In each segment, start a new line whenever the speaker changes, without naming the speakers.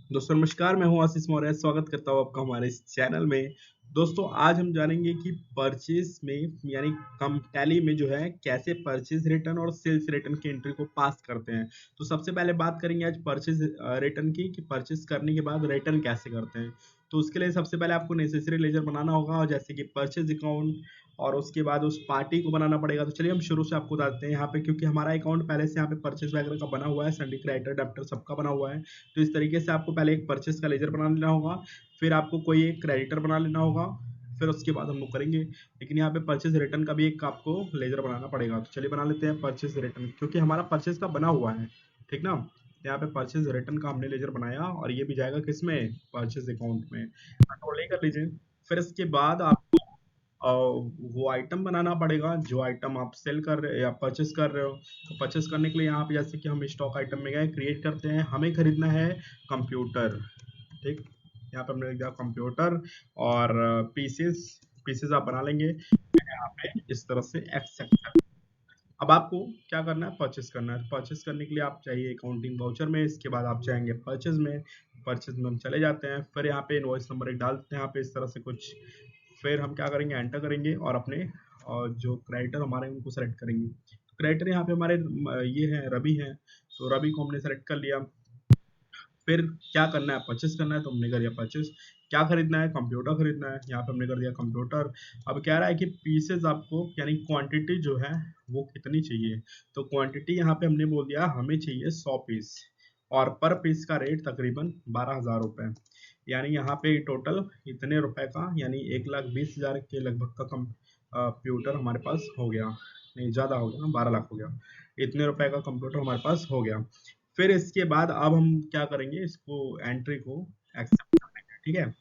दोस्तों नमस्कार, मैं हूं आशीष मौर्य। स्वागत करता हूं आपका हमारे इस चैनल में। दोस्तों आज हम जानेंगे कि परचेज में यानी कम टैली में जो है कैसे परचेज रिटर्न और सेल्स रिटर्न की एंट्री को पास करते हैं। तो सबसे पहले बात करेंगे आज परचेज रिटर्न की कि परचेज करने के बाद रिटर्न कैसे करते हैं। तो उसके लिए सबसे पहले आपको नेसेसरी लेजर बनाना होगा, और जैसे कि परचेज अकाउंट, और उसके बाद उस पार्टी को बनाना पड़ेगा। तो चलिए हम शुरू से आपको बताते हैं यहाँ पे, क्योंकि हमारा अकाउंट पहले से यहाँ पे परचेज वगैरह का बना हुआ है, संडी क्रेडिटर डेबिटर सबका बना हुआ है। तो इस तरीके से आपको पहले एक परचेज का लेजर बना लेना होगा, फिर आपको कोई एक क्रेडिटर बना लेना होगा, फिर उसके बाद हम लोग करेंगे। लेकिन यहाँ पे परचेज रिटर्न का भी एक आपको लेजर बनाना पड़ेगा। तो चलिए बना लेते हैं परचेज रिटर्न, क्योंकि हमारा परचेज का बना हुआ है, ठीक ना। तो यहाँ पे परचेज रिटर्न का हमने लेजर बनाया, और ये भी जाएगा किसमें, परचेज अकाउंट में। कंट्रोल कर लीजिए। फिर इसके बाद आपको वो आइटम बनाना पड़ेगा जो आइटम आप सेल कर रहे या परचेस कर रहे हो। तो परचेस करने के लिए यहाँ पे जैसे कि हम स्टॉक आइटम में गए, क्रिएट करते हैं, हमें खरीदना है कंप्यूटर, ठीक। यहाँ पे हमने लिख दिया कंप्यूटर, और पीसेस पीसेस आप बना लेंगे यहाँ पे इस तरह से एक्सेप्ट। अब आपको क्या करना है, परचेस करना है। परचेस करने के लिए आप चाहिए अकाउंटिंग वाउचर में, इसके बाद आप जाएंगे परचेज में। परचेज में हम चले जाते हैं, फिर यहाँ पे इनवॉइस नंबर एक डाल देते हैं यहाँ पे इस तरह से कुछ। फिर हम क्या करेंगे, एंटर करेंगे, और अपने जो क्रेडिटर हमारे उनको सेलेक्ट करेंगे। क्रेडिटर यहाँ पे हमारे ये है रवि है, तो रवि को हमने सेलेक्ट कर लिया। फिर क्या करना है, परचेस करना है, तो हमने कर दिया परचेस। क्या खरीदना है, कंप्यूटर खरीदना है, यहाँ पे हमने कर दिया कंप्यूटर। अब कह रहा है कि पीसेस आपको यानी क्वांटिटी जो है वो कितनी चाहिए। तो क्वांटिटी यहाँ पे हमने बोल दिया हमें चाहिए 100 पीस, और पर पीस का रेट तकरीबन 12,000 रुपये। यानी यहाँ पे टोटल इतने रुपए का यानी 1,20,000 के लगभग का कंप्यूटर हमारे पास हो गया। नहीं, ज़्यादा हो गया ना, 12 लाख हो गया। इतने रुपए का कंप्यूटर हमारे पास हो गया। फिर इसके बाद अब हम क्या करेंगे, इसको एंट्री को एक्सेप्ट करेंगे, ठीक है।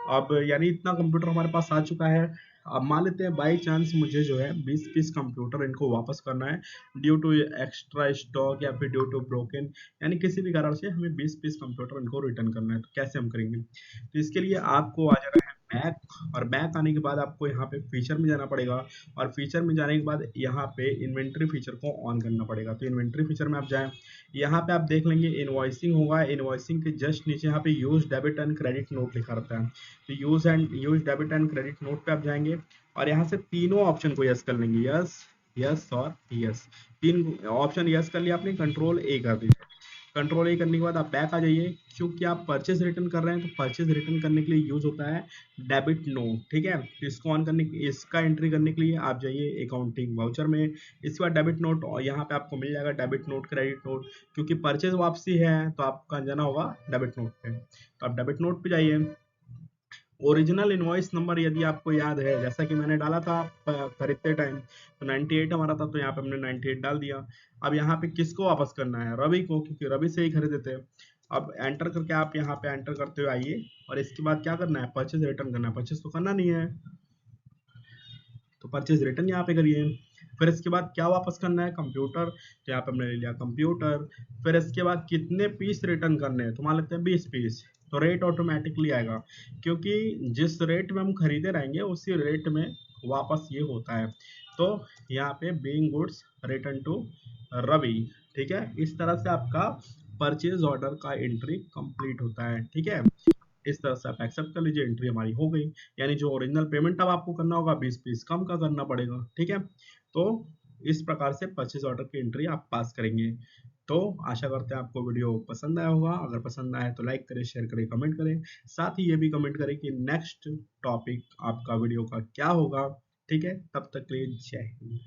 अब यानी इतना कंप्यूटर हमारे पास आ चुका है। अब मान लेते हैं बाई चांस मुझे जो है 20 पीस कंप्यूटर इनको वापस करना है, ड्यू टू एक्स्ट्रा स्टॉक या फिर ड्यू टू ब्रोकन, यानी किसी भी कारण से हमें 20 पीस कंप्यूटर इनको रिटर्न करना है। तो कैसे हम करेंगे, तो इसके लिए आपको आ जाना है बैक, और बैक आने के बाद आपको यहाँ पे फीचर में जाना पड़ेगा, और फीचर में जाने के बाद यहाँ पे इन्वेंट्री फीचर को ऑन करना पड़ेगा। तो इन्वेंट्री फीचर में आप जाएं, यहाँ पे आप देख लेंगे इनवॉइसिंग होगा, इनवॉइसिंग के जस्ट नीचे यहाँ पे use debit and credit note लिखा रहता है। तो use debit and credit note पे आप जाएंगे, और यहाँ से तीनों ऑप्शन को यस कर लेंगे, यस, यस और यस। तीन ऑप्शन यस कर लिया आपने, कंट्रोल ए कर दीजिए। कंट्रोल ए करने के बाद आप बैक आ जाइए, क्योंकि आप परचेज रिटर्न कर रहे हैं, तो परचेज रिटर्न करने के लिए यूज होता है डेबिट नोट, ठीक है। तो इसको ऑन करने, इसका एंट्री करने के लिए आप जाइए अकाउंटिंग वाउचर में। इसके बाद डेबिट नोट, और यहाँ पे आपको मिल जाएगा डेबिट नोट, क्रेडिट नोट। क्योंकि परचेज वापसी है तो आपका जाना होगा डेबिट नोट पे, तो आप डेबिट नोट पे जाइए। ओरिजिनल इनवॉइस नंबर यदि आपको याद है, जैसा कि मैंने डाला था खरीदते टाइम, तो 98 हमारा था, तो यहाँ पे हमने 98 डाल दिया। अब यहाँ पे किसको वापस करना है, रवि को, क्योंकि रवि से ही खरीदे थे। अब एंटर करके आप यहाँ पे एंटर करते हुए आइए, और इसके बाद क्या करना है, परचेज रिटर्न करना है। परचेज तो करना नहीं है, तो परचेज रिटर्न यहाँ पे करिए। फिर इसके बाद क्या वापस करना है, कंप्यूटर, तो यहाँ पे हमने ले लिया कंप्यूटर। फिर इसके बाद कितने पीस रिटर्न करने हैं, तो मान लेते हैं 20 पीस। तो रेट ऑटोमेटिकली आएगा, क्योंकि जिस रेट में हम खरीदे रहेंगे उसी रेट में वापस ये होता है। तो यहाँ पे being goods return to Ravi, ठीक है। इस तरह से आपका परचेज ऑर्डर का एंट्री कंप्लीट होता है, ठीक है। इस तरह से आप एक्सेप्ट कर लीजिए, एंट्री हमारी हो गई। यानी जो ओरिजिनल पेमेंट अब आपको करना होगा 20 पीस कम का करना पड़ेगा, ठीक है। तो इस प्रकार से परचेज ऑर्डर की एंट्री आप पास करेंगे। तो आशा करते हैं आपको वीडियो पसंद आया होगा। अगर पसंद आया तो लाइक करें, शेयर करें, कमेंट करें। साथ ही ये भी कमेंट करें कि नेक्स्ट टॉपिक आपका वीडियो का क्या होगा, ठीक है। तब तक के लिए जय हिंद।